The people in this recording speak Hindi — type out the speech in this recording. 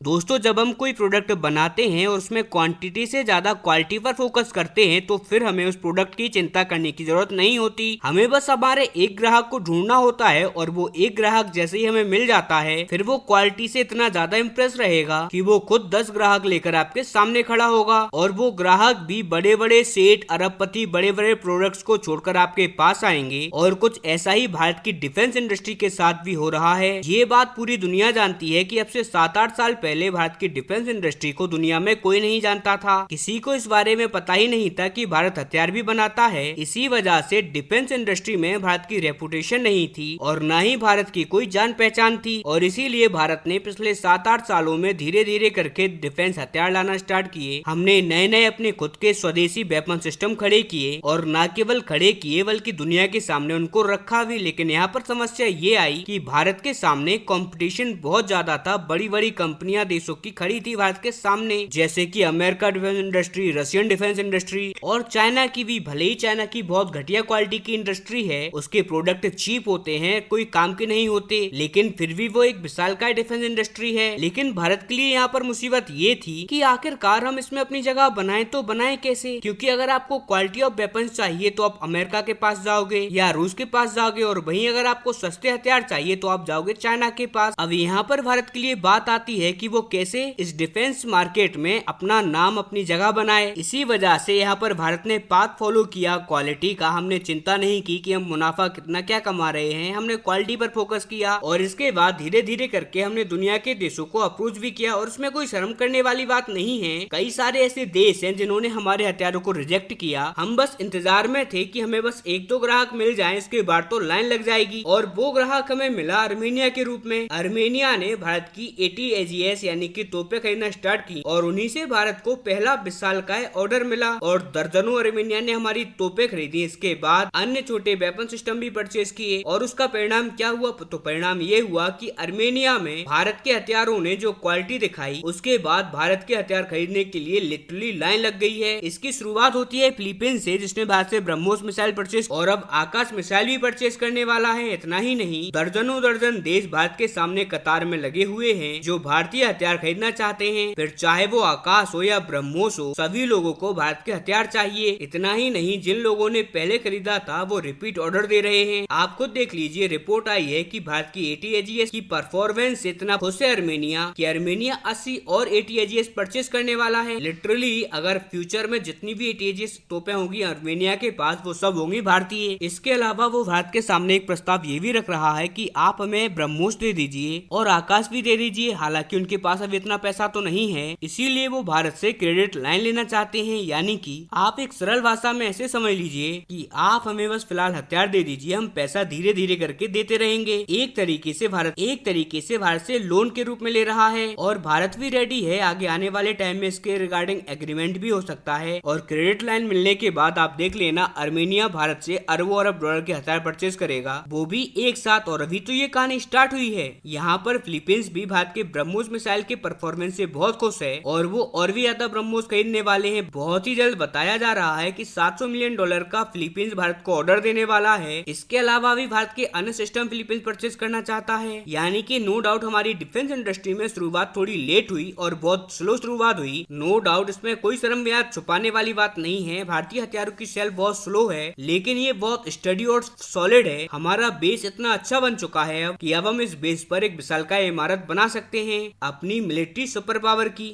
दोस्तों, जब हम कोई प्रोडक्ट बनाते हैं और उसमें क्वांटिटी से ज्यादा क्वालिटी पर फोकस करते हैं तो फिर हमें उस प्रोडक्ट की चिंता करने की जरूरत नहीं होती। हमें बस हमारे एक ग्राहक को ढूंढना होता है और वो एक ग्राहक जैसे ही हमें मिल जाता है फिर वो क्वालिटी से इतना ज्यादा इम्प्रेस रहेगा कि वो खुद 10 ग्राहक लेकर आपके सामने खड़ा होगा। और वो ग्राहक भी बड़े बड़े सेठ, अरबपति, बड़े बड़े प्रोडक्ट्स को छोड़कर आपके पास आएंगे। और कुछ ऐसा ही भारत की डिफेंस इंडस्ट्री के साथ भी हो रहा है। ये बात पूरी दुनिया जानती है कि अब से 7-8 साल पहले भारत की डिफेंस इंडस्ट्री को दुनिया में कोई नहीं जानता था। किसी को इस बारे में पता ही नहीं था कि भारत हथियार भी बनाता है। इसी वजह से डिफेंस इंडस्ट्री में भारत की रेपुटेशन नहीं थी और न ही भारत की कोई जान पहचान थी। और इसीलिए भारत ने पिछले 7-8 सालों में धीरे धीरे करके डिफेंस हथियार लाना स्टार्ट किए। हमने नए नए अपने खुद के स्वदेशी वेपन सिस्टम खड़े किए और न केवल खड़े किए बल्कि दुनिया के सामने उनको रखा भी। लेकिन यहाँ पर समस्या ये आई कि भारत के सामने कंपटीशन बहुत ज्यादा था। बड़ी बड़ी कंपनियां देशों की खड़ी थी भारत के सामने, जैसे कि America defence industry, Russian defence industry और चाइना की भी। भले ही चाइना की बहुत घटिया क्वालिटी की इंडस्ट्री है, उसके प्रोडक्ट चीप होते हैं, कोई काम के नहीं होते, लेकिन फिर भी वो एक विशालकाय डिफेंस इंडस्ट्री है। लेकिन भारत के लिए यहाँ पर मुसीबत ये थी कि आखिरकार हम इसमें अपनी जगह बनाए तो बनाए कैसे, क्योंकि अगर आपको क्वालिटी ऑफ वेपन चाहिए तो आप अमेरिका के पास जाओगे या रूस के पास जाओगे, और वहीं अगर आपको सस्ते हथियार चाहिए तो आप जाओगे चाइना के पास। अब यहाँ पर भारत के लिए बात आती है कि वो कैसे इस डिफेंस मार्केट में अपना नाम, अपनी जगह बनाए। इसी वजह से यहाँ पर भारत ने पाथ फॉलो किया क्वालिटी का। हमने चिंता नहीं की कि हम मुनाफा कितना क्या कमा रहे हैं, हमने क्वालिटी पर फोकस किया। और इसके बाद धीरे धीरे करके हमने दुनिया के देशों को अप्रोच भी किया। और उसमें कोई शर्म करने वाली बात नहीं है। कई सारे ऐसे देश हैं जिन्होंने हमारे हथियारों को रिजेक्ट किया। हम बस इंतजार में थे कि हमें बस 1-2 ग्राहक मिल जाएं, इसके बाद तो लाइन लग जाएगी। और वो ग्राहक हमें मिला आर्मेनिया के रूप में। आर्मेनिया ने भारत की AT-AGS यानी कि तोपें खरीदना स्टार्ट की और उन्हीं से भारत को पहला विशालकाय ऑर्डर मिला और दर्जनों आर्मेनिया ने हमारी तोपें खरीदी। इसके बाद अन्य छोटे वेपन सिस्टम भी परचेज किए। और उसका परिणाम क्या हुआ? तो परिणाम ये हुआ कि आर्मेनिया में भारत के हथियारों ने जो क्वालिटी दिखाई, उसके बाद भारत के हथियार खरीदने के लिए लिटरली लाइन लग गई है। इसकी शुरुआत होती है फिलीपींस से, जिसने भारत से ब्रह्मोस मिसाइल परचेज और अब आकाश मिसाइल भी परचेज करने वाला है। इतना ही नहीं, दर्जनों दर्जन देश भारत के सामने कतार में लगे हुए हैं जो भारतीय हथियार खरीदना चाहते हैं। फिर चाहे वो आकाश हो या ब्रह्मोस हो, सभी लोगों को भारत के हथियार चाहिए। इतना ही नहीं, जिन लोगों ने पहले खरीदा था वो रिपीट ऑर्डर दे रहे हैं। आप खुद देख लीजिए, रिपोर्ट आई है कि भारत की AT-AGS की परफॉर्मेंस इतना खुश है आर्मेनिया कि आर्मेनिया 80 और AT-AGS परचेज करने वाला है। लिटरली अगर फ्यूचर में जितनी भी AT-AGS तोपें होंगी आर्मेनिया के पास, वो सब होंगी भारतीय। इसके अलावा वो भारत के सामने एक प्रस्ताव ये भी रख रहा है कि आप हमें ब्रह्मोस दे दीजिए और आकाश भी दे दीजिए। हालांकि उनके पास अब इतना पैसा तो नहीं है, इसीलिए वो भारत से क्रेडिट लाइन लेना चाहते हैं। यानी कि आप एक सरल भाषा में ऐसे समझ लीजिए कि आप हमें बस फिलहाल हथियार दे दीजिए, हम पैसा धीरे धीरे करके देते रहेंगे। एक तरीके से भारत से लोन के रूप में ले रहा है और भारत भी रेडी है। आगे आने वाले टाइम में इसके रिगार्डिंग एग्रीमेंट भी हो सकता है। और क्रेडिट लाइन मिलने के बाद आप देख लेना, आर्मेनिया भारत से अरबों अरब डॉलर के हथियार परचेज करेगा, वो भी एक साथ। और अभी तो ये कहानी स्टार्ट हुई है। यहाँ पर फिलीपींस भी भारत के ब्रह्मोस मिसाइल के परफॉर्मेंस से बहुत खुश है और वो और भी ज्यादा ब्रह्मोस खरीदने वाले हैं। बहुत ही जल्द बताया जा रहा है कि $700 मिलियन का फिलीपींस भारत को ऑर्डर देने वाला है। इसके अलावा भी भारत के अन्य सिस्टम फिलीपींस परचेज करना चाहता है। यानी कि नो डाउट हमारी डिफेंस इंडस्ट्री में शुरुआत थोड़ी लेट हुई और बहुत स्लो शुरुआत हुई। नो डाउट इसमें कोई शर्म या छुपाने वाली बात नहीं है। भारतीय हथियारों की सेल बहुत स्लो है, लेकिन ये बहुत स्टडी और सॉलिड है। हमारा बेस इतना अच्छा बन चुका है अब कि अब हम इस बेस पर एक विशालकाय इमारत बना सकते हैं अपनी मिलिट्री सुपर पावर की।